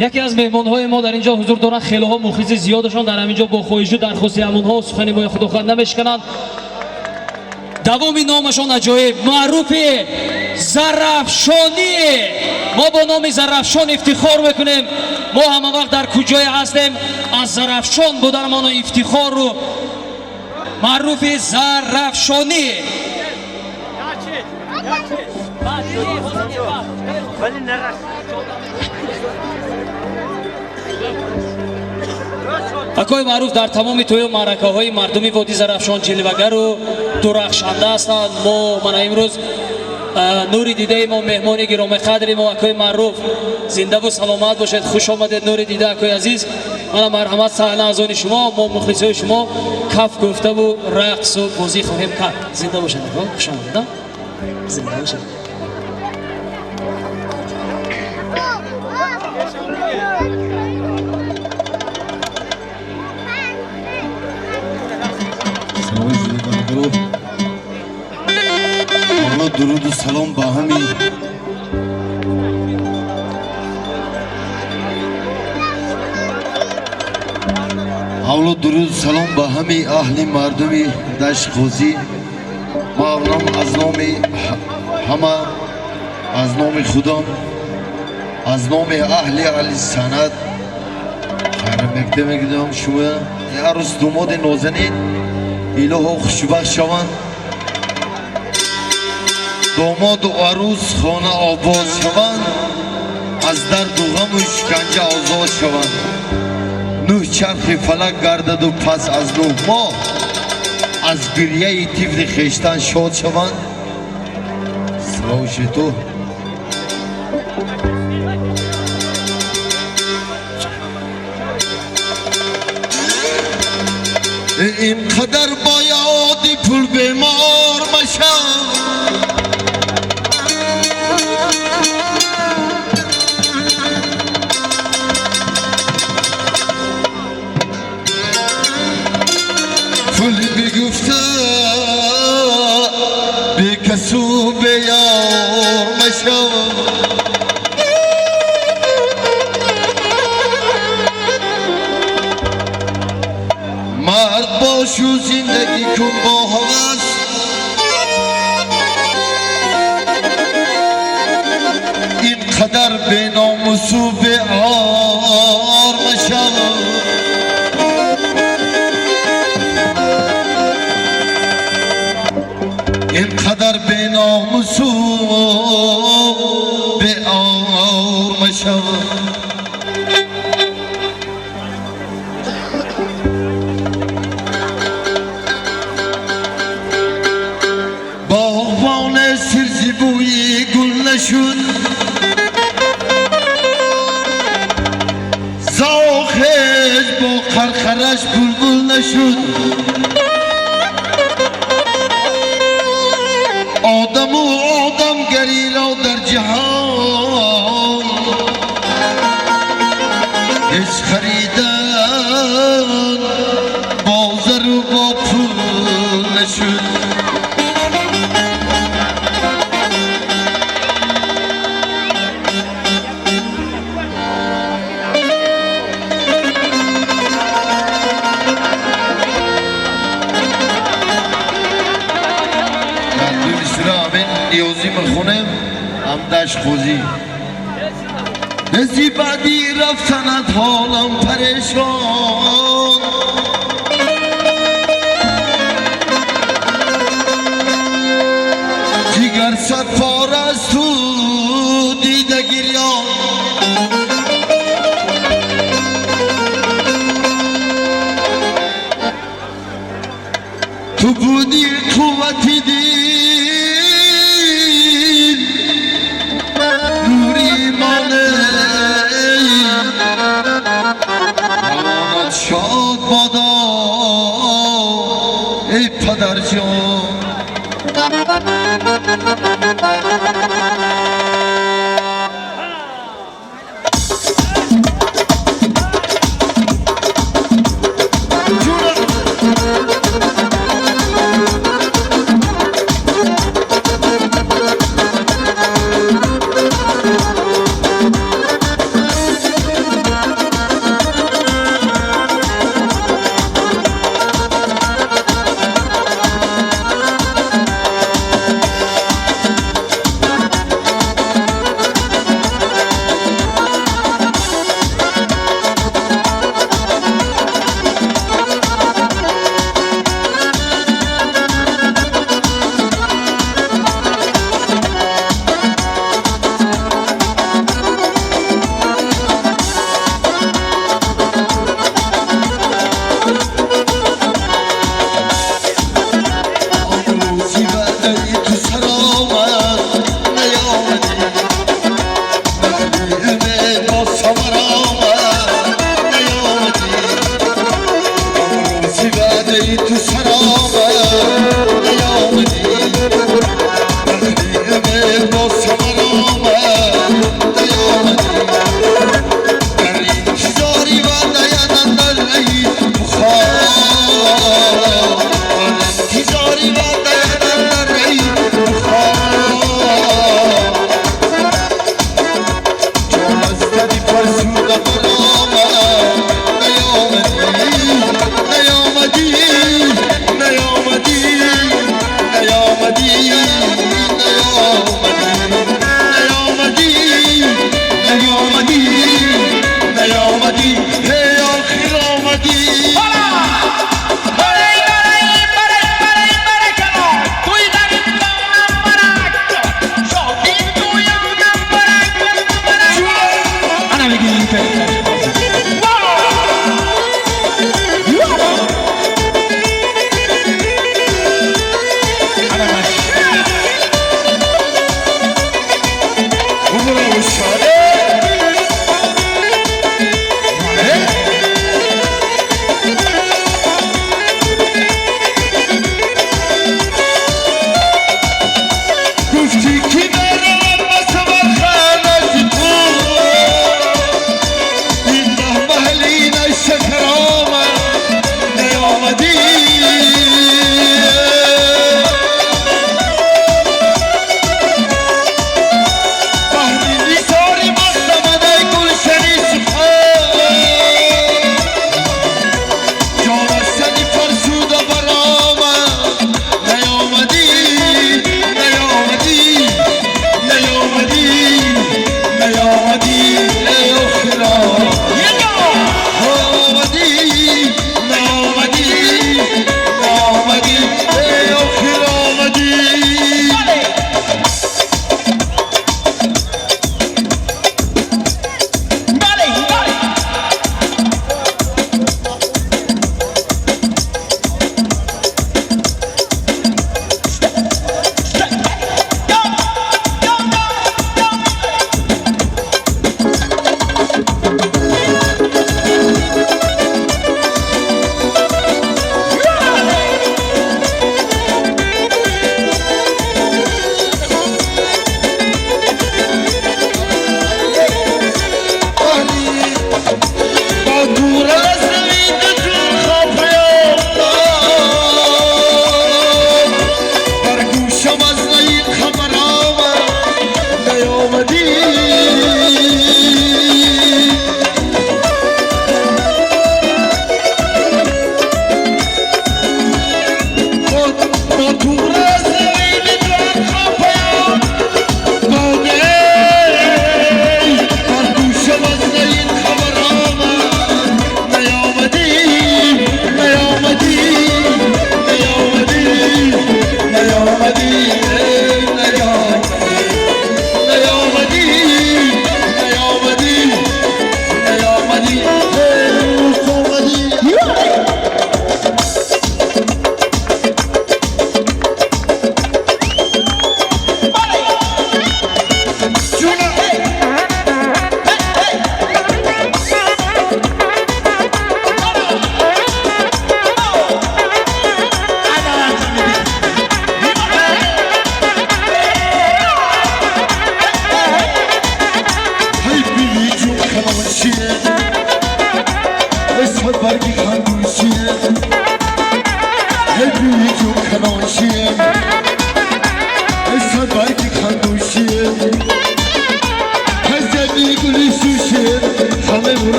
یکی از مهمان‌های ما در اینجا حضور دارند. خیلی‌ها مخلص زیادشان در همینجا با خواهش و درخواست همونها سخنی با خداوند نمی‌شکنند. دوامی نامشان عجایب معروف زرافشانی. ما با نام زرافشان افتخار میکنیم. ما همه وقت در کجای هستیم از زرافشان بودنمان و افتخار رو معروف زرافشانی. اکای معروف در تمام توی معرکه های مردمی وادی زرافشان جلوگر و درخشنده هستند. من امروز نوری دیده ما مهمان گرامی قدر ما اکای معروف زنده و سلامت باشد. خوش آمدید نوری دیده اکای عزیز. من مرحمت صحنه از آن شما. ما مخلصای شما کف گفته و رقص و بازی خواهیم کرد. زنده باشید. خوش آمدید. زنده باشید. درود و سلام با همین اولاد درود و سلام با همین اهل مردمی دشت خوزی. ممنون از نام همه، از نام خدا، از نام اهل علی سند خیر مکده میگم شما عروس دوماد نازنین الهی خوشبخت شوند. داماد و عروس خانه آباد شوند، از درد و غم و شکنجه آزاد شوند. نه چرخ فلک گردد و پس از نه ماه از گریه طفل خویشتن شاد شوند. سلاوش تو اینقدر باید پول بیمار مشم، پول بگفته به کسو بیار مشم. مرد باش و زندگی کن با هوس، اینقدر به ناموس و به عار مشم. اینقدر به ناموس و به عار مشم. باغبان سرزی بوی گل نشد، زاخش با خرخرش بلبل نشد. آدم و آدمگری را در جهان هیچ خریدن با زر و با پول نشد. نیازی میخونم هم دشت خوزی. نزی بعدی رفتند حالم پریشان، جگر صد پار از تو دیده گریان. تو بودی قوتی دید شاد بادا ای پدر جان.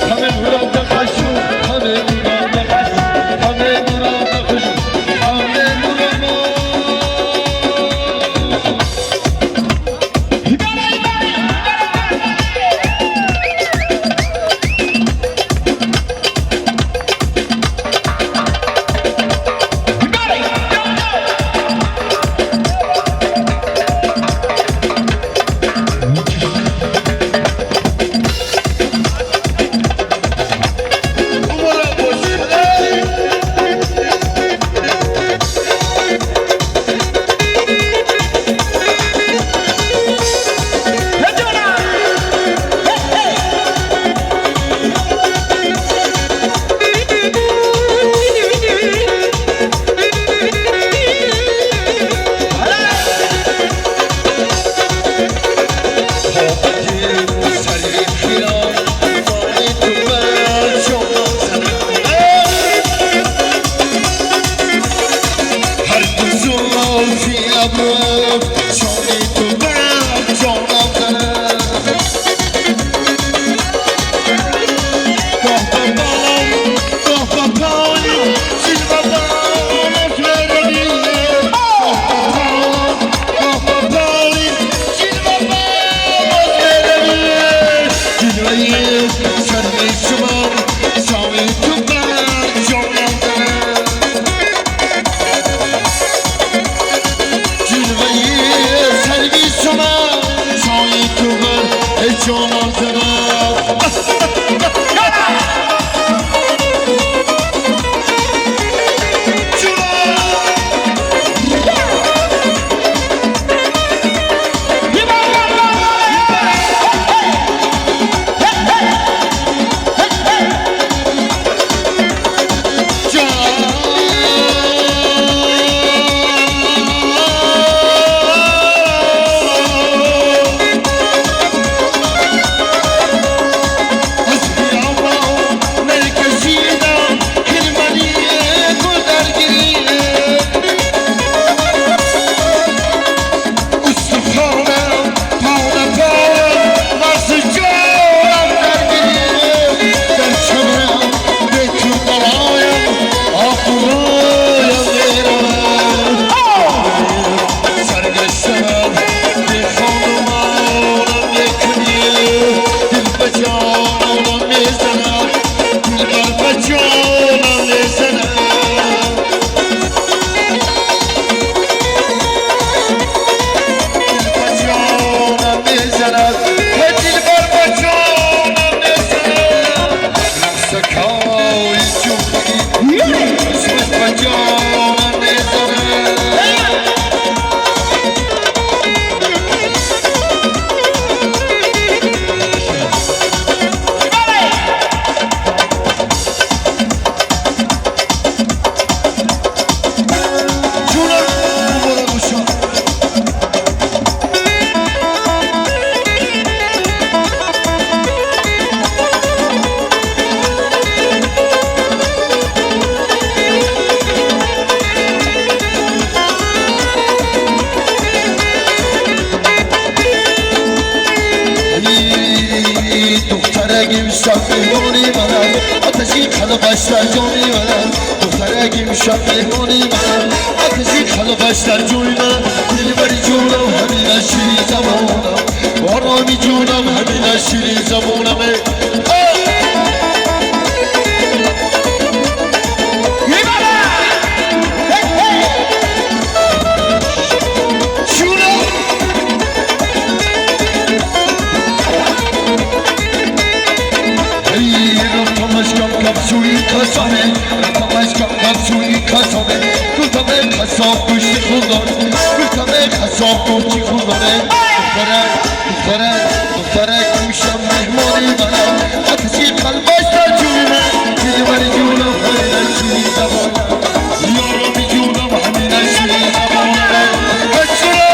همه مراد خشو ابرو شانی تو برم جانم زنم گاه به بالم گاه به پایم زیر و بالت برویم گاه به پایم زیر و بالت برویم جلوی سرمی شما شانی تو برم جانم زنم جانم زنم دخترگیم شب مهمانی منم آتشی قلبش در جانی منم دخترگیم شب مهمانی منم آتشی قلبش در جانی منم دلبری جونم همین شیری زمانم آرامی جونم همین شیری زمانم kapsuli kasane Ratabaş kapsuli kasane Kurtame kasap kuşi khudar Kurtame kasap kuşi khudar Doktora kuşam mehmani bana Ateşi kalbaşta cüme Dilbari cunam hamina şiri zamana Yarami cunam hamina şiri zamana Kaçura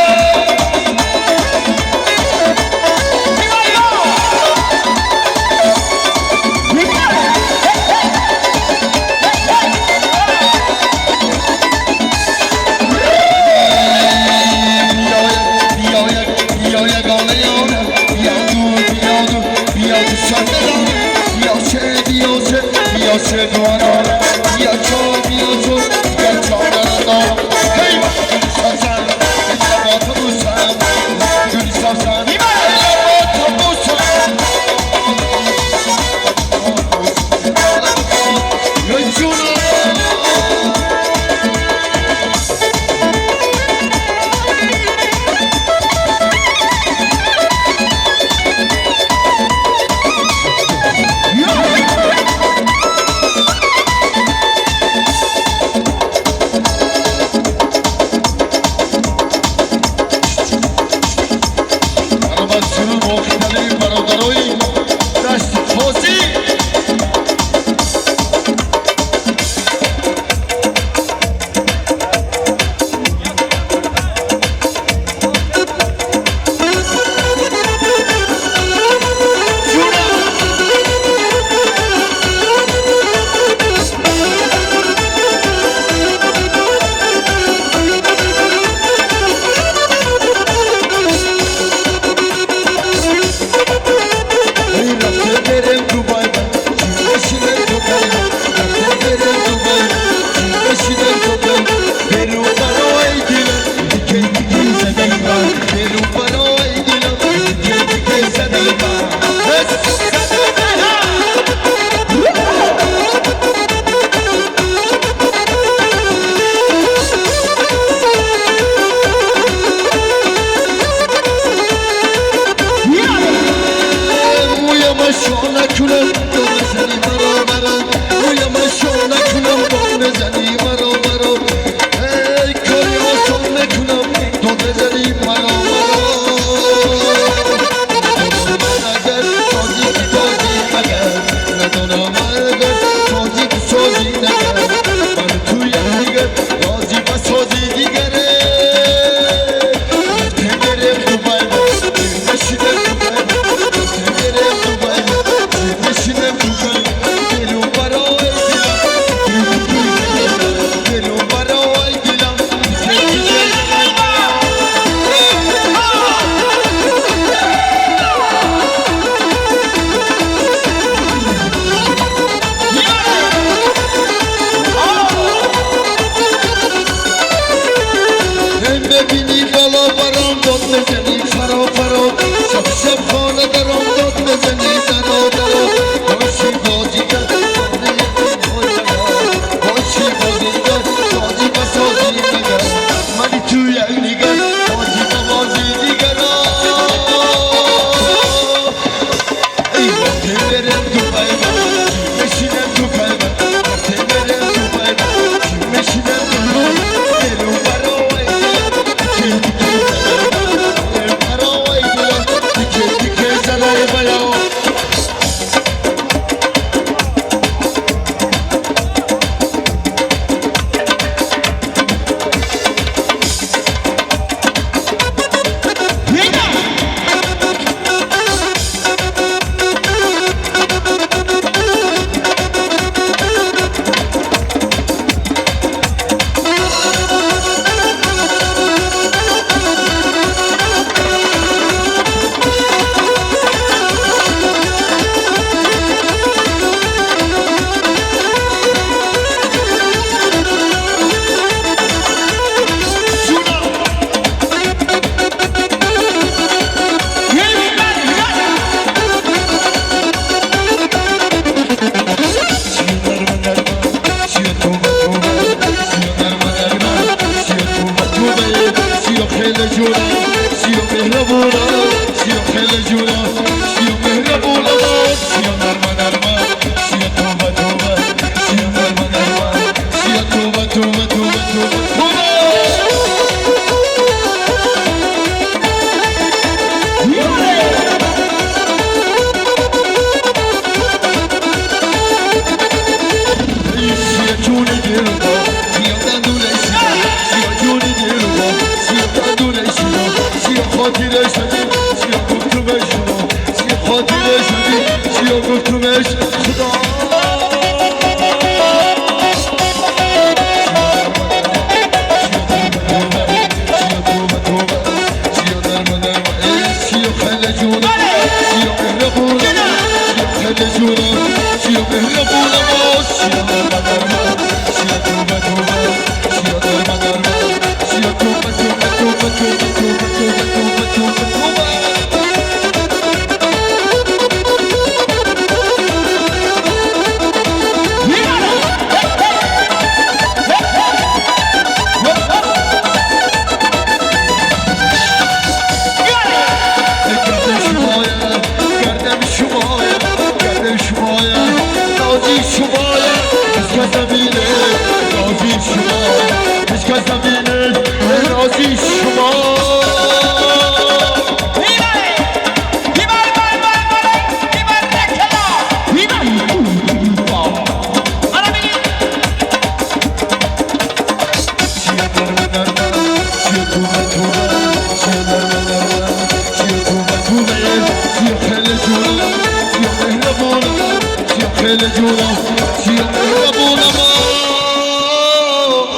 دل جونم سیام قبولم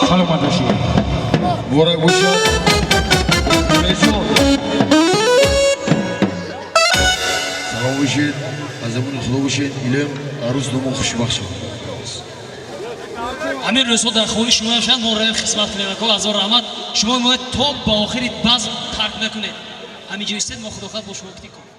سلامت باشید. مبارک باشد سلام باشید از امون خدا باشید ایلم عروس دومو خوشبخت شد امیر رسول در خوری شما شد ما رای خدمت کنیم که از رحمت شما تا با آخری باز ترک نکنید همین جوستید ما خدا خواهد با شما کنیم